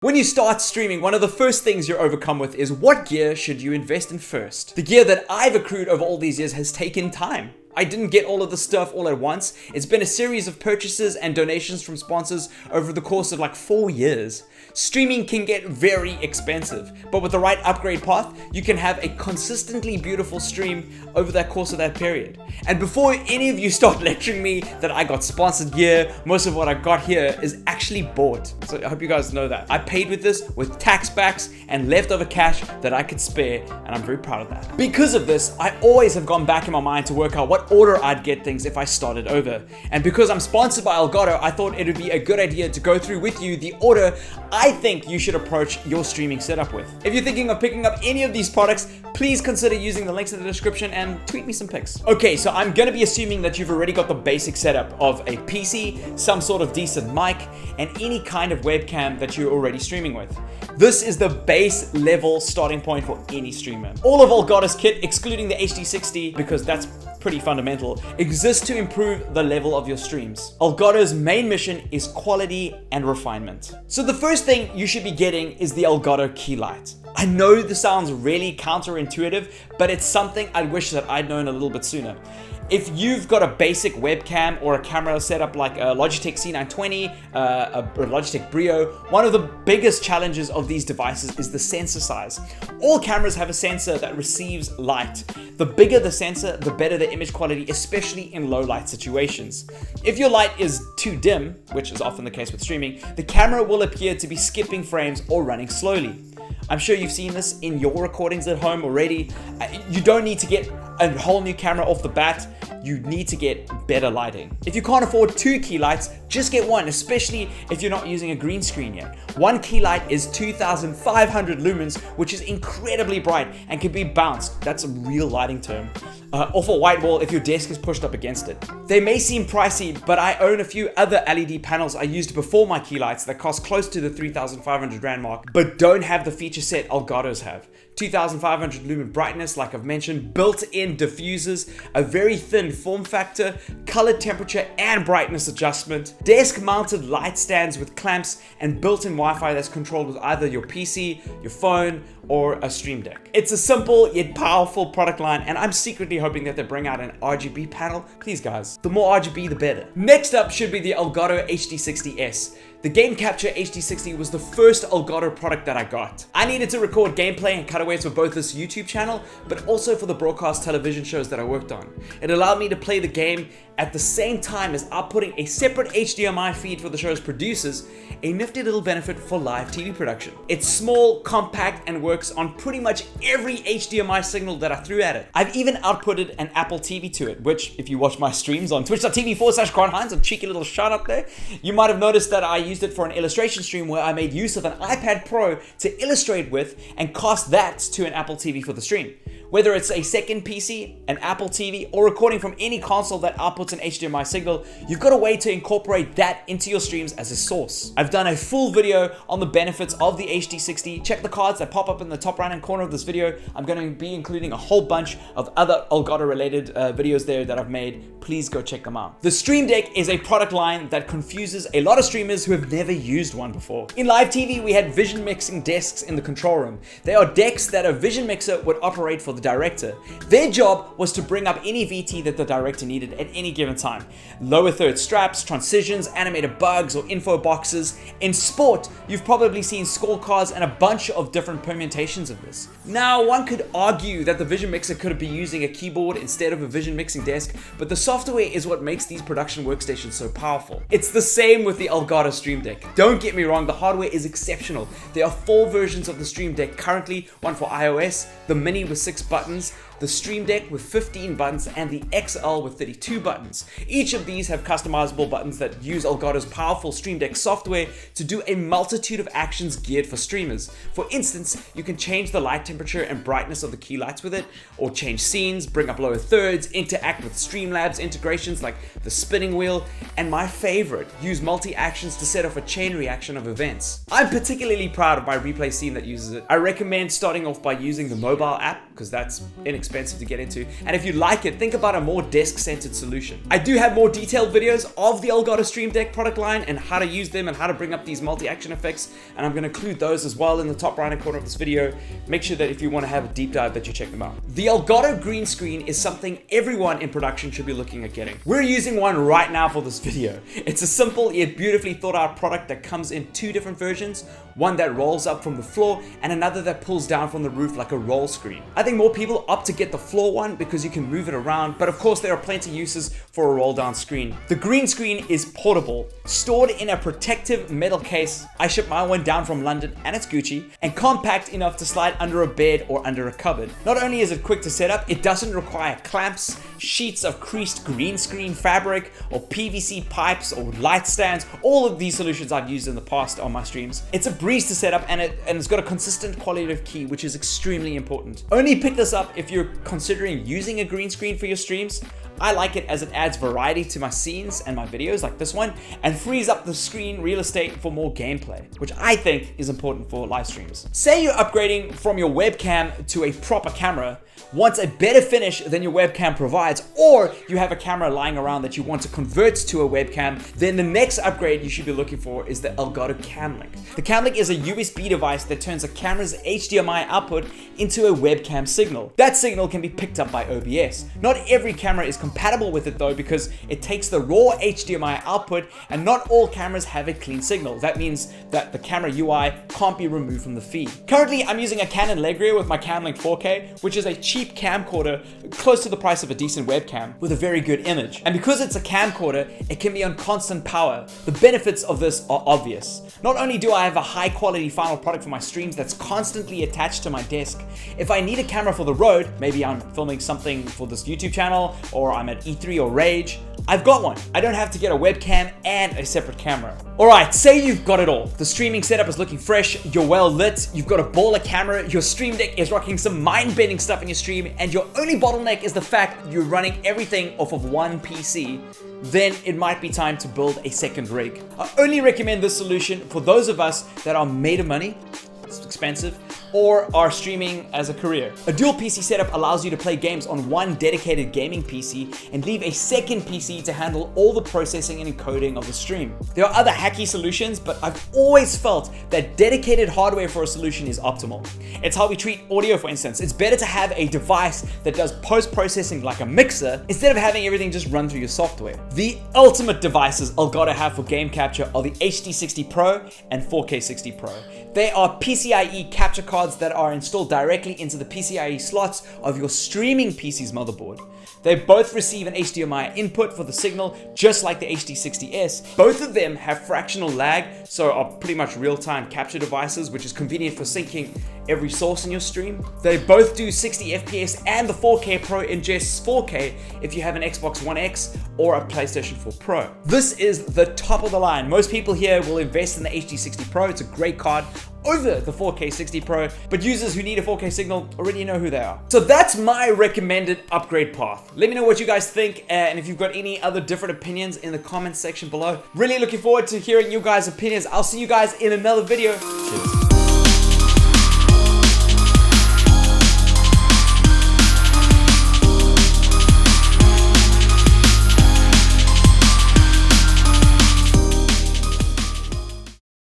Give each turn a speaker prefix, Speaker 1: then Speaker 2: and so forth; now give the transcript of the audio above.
Speaker 1: When you start streaming, one of the first things you're overcome with is what gear should you invest in first? The gear that I've accrued over all these years has taken time. I didn't get all of the stuff all at once. It's been a series of purchases and donations from sponsors over the course of like 4 years. Streaming can get very expensive, but with the right upgrade path, you can have a consistently beautiful stream over the course of that period. And before any of you start lecturing me that I got sponsored gear, most of what I got here is actually bought. So I hope you guys know that. I paid with this with tax backs and leftover cash that I could spare, and I'm very proud of that. Because of this, I always have gone back in my mind to work out what order I'd get things if I started over. And because I'm sponsored by Elgato, I thought it would be a good idea to go through with you the order I think you should approach your streaming setup with. If you're thinking of picking up any of these products, please consider using the links in the description and tweet me some pics. Okay, so I'm gonna be assuming that you've already got the basic setup of a PC, some sort of decent mic, and any kind of webcam that you're already streaming with. This is the base level starting point for any streamer. All of Elgato's kit, excluding the HD60, because that's pretty fundamental, exists to improve the level of your streams. Elgato's main mission is quality and refinement. So the first thing you should be getting is the Elgato key light. I know this sounds really counterintuitive, but it's something I wish that I'd known a little bit sooner. If you've got a basic webcam or a camera setup like a Logitech C920, a Logitech Brio, one of the biggest challenges of these devices is the sensor size. All cameras have a sensor that receives light. The bigger the sensor, the better the image quality, especially in low light situations. If your light is too dim, which is often the case with streaming, the camera will appear to be skipping frames or running slowly. I'm sure you've seen this in your recordings at home already. You don't need to get a whole new camera off the bat. You need to get better lighting. If you can't afford 2 key lights, just get one, especially if you're not using a green screen yet. One key light is 2,500 lumens, which is incredibly bright and can be bounced. That's a real lighting term. Off a white wall if your desk is pushed up against it. They may seem pricey, but I own a few other LED panels I used before my key lights that cost close to the 3,500 Rand mark, but don't have the feature set Elgato's have. 2,500 lumen brightness, like I've mentioned, built-in diffusers, a very thin form factor, color temperature and brightness adjustment, desk-mounted light stands with clamps, and built-in Wi-Fi that's controlled with either your PC, your phone, or a Stream Deck. It's a simple yet powerful product line, and I'm secretly hoping that they bring out an RGB panel. Please guys, the more RGB the better. Next up should be the Elgato HD60S. The Game Capture HD60 was the first Elgato product that I got. I needed to record gameplay and cutaways for both this YouTube channel, but also for the broadcast television shows that I worked on. It allowed me to play the game at the same time as outputting a separate HDMI feed for the show's producers, a nifty little benefit for live TV production. It's small, compact, and works on pretty much every HDMI signal that I threw at it. I've even outputted an Apple TV to it, which if you watch my streams on twitch.tv/Hinds, a cheeky little shout out there, you might have noticed that I used it for an illustration stream where I made use of an iPad Pro to illustrate with and cast that to an Apple TV for the stream. Whether it's a second PC, an Apple TV, or recording from any console that outputs an HDMI signal, you've got a way to incorporate that into your streams as a source. I've done a full video on the benefits of the HD60. Check the cards that pop up in the top right hand corner of this video. I'm going to be including a whole bunch of other Elgato related videos there that I've made. Please go check them out. The Stream Deck is a product line that confuses a lot of streamers who have never used one before. In live TV, we had vision mixing desks in the control room. They are decks that a vision mixer would operate for the director. Their job was to bring up any VT that the director needed at any given time. Lower third straps, transitions, animated bugs, or info boxes. In sport, you've probably seen scorecards and a bunch of different permutations of this. Now, one could argue that the vision mixer could be using a keyboard instead of a vision mixing desk, but the software is what makes these production workstations so powerful. It's the same with the Elgato Stream Deck. Don't get me wrong, the hardware is exceptional. There are 4 versions of the Stream Deck currently, one for iOS, the Mini with 6 buttons, the Stream Deck with 15 buttons, and the XL with 32 buttons. Each of these have customizable buttons that use Elgato's powerful Stream Deck software to do a multitude of actions geared for streamers. For instance, you can change the light temperature and brightness of the key lights with it, or change scenes, bring up lower thirds, interact with Streamlabs integrations like the spinning wheel, and my favorite, use multi-actions to set off a chain reaction of events. I'm particularly proud of my replay scene that uses it. I recommend starting off by using the mobile app, because that's inexpensive to get into. And if you like it, think about a more desk-centered solution. I do have more detailed videos of the Elgato Stream Deck product line and how to use them and how to bring up these multi-action effects, and I'm going to include those as well in the top right-hand corner of this video. Make sure that if you want to have a deep dive that you check them out. The Elgato green screen is something everyone in production should be looking at getting. We're using one right now for this video. It's a simple yet beautifully thought out product that comes in two different versions, one that rolls up from the floor and another that pulls down from the roof like a roll screen. I think more people opt to get the floor one because you can move it around, but of course there are plenty of uses for a roll down screen. The green screen is portable, stored in a protective metal case. I shipped my one down from London and it's Gucci, and compact enough to slide under a bed or under a cupboard. Not only is it quick to set up, it doesn't require clamps, sheets of creased green screen fabric, or PVC pipes or light stands. All of these solutions I've used in the past on my streams. It's a breeze to set up, and it's got a consistent quality of key, which is extremely important. Only pick this up if you're considering using a green screen for your streams. I like it as it adds variety to my scenes and my videos like this one, and frees up the screen real estate for more gameplay, which I think is important for live streams. Say you're upgrading from your webcam to a proper camera, want a better finish than your webcam provides, or you have a camera lying around that you want to convert to a webcam, then the next upgrade you should be looking for is the Elgato Camlink. The Camlink is a USB device that turns a camera's HDMI output into a webcam signal. That signal can be picked up by OBS. Not every camera is compatible with it though, because it takes the raw HDMI output, and not all cameras have a clean signal. That means that the camera UI can't be removed from the feed. Currently, I'm using a Canon Legria with my Camlink 4K, which is a cheap camcorder close to the price of a decent webcam with a very good image. And because it's a camcorder, it can be on constant power. The benefits of this are obvious. Not only do I have a high quality final product for my streams that's constantly attached to my desk, if I need a camera for the road, maybe I'm filming something for this YouTube channel, or I'm at E3 or Rage, I've got one. I don't have to get a webcam and a separate camera. Alright, say you've got it all. The streaming setup is looking fresh, you're well lit, you've got a baller camera, your stream deck is rocking some mind-bending stuff in your stream, and your only bottleneck is the fact you're running everything off of one PC, then it might be time to build a second rig. I only recommend this solution for those of us that are made of money, it's expensive, or are streaming as a career. A dual PC setup allows you to play games on one dedicated gaming PC and leave a second PC to handle all the processing and encoding of the stream. There are other hacky solutions, but I've always felt that dedicated hardware for a solution is optimal. It's how we treat audio, for instance. It's better to have a device that does post-processing like a mixer instead of having everything just run through your software. The ultimate devices Elgato have for game capture are the HD60 Pro and 4K 60 Pro. They are PCIe capture cards that are installed directly into the PCIe slots of your streaming PC's motherboard. They both receive an HDMI input for the signal, just like the HD60S. Both of them have fractional lag, so are pretty much real-time capture devices, which is convenient for syncing every source in your stream. They both do 60 FPS, and the 4K Pro ingests 4K if you have an Xbox One X or a PlayStation 4 Pro. This is the top of the line. Most people here will invest in the HD60 Pro. It's a great card over the 4K 60 Pro, but users who need a 4K signal already know who they are. So that's my recommended upgrade path. Let me know what you guys think, and if you've got any other different opinions in the comments section below. Really looking forward to hearing you guys' opinions. I'll see you guys in another video. Cheers.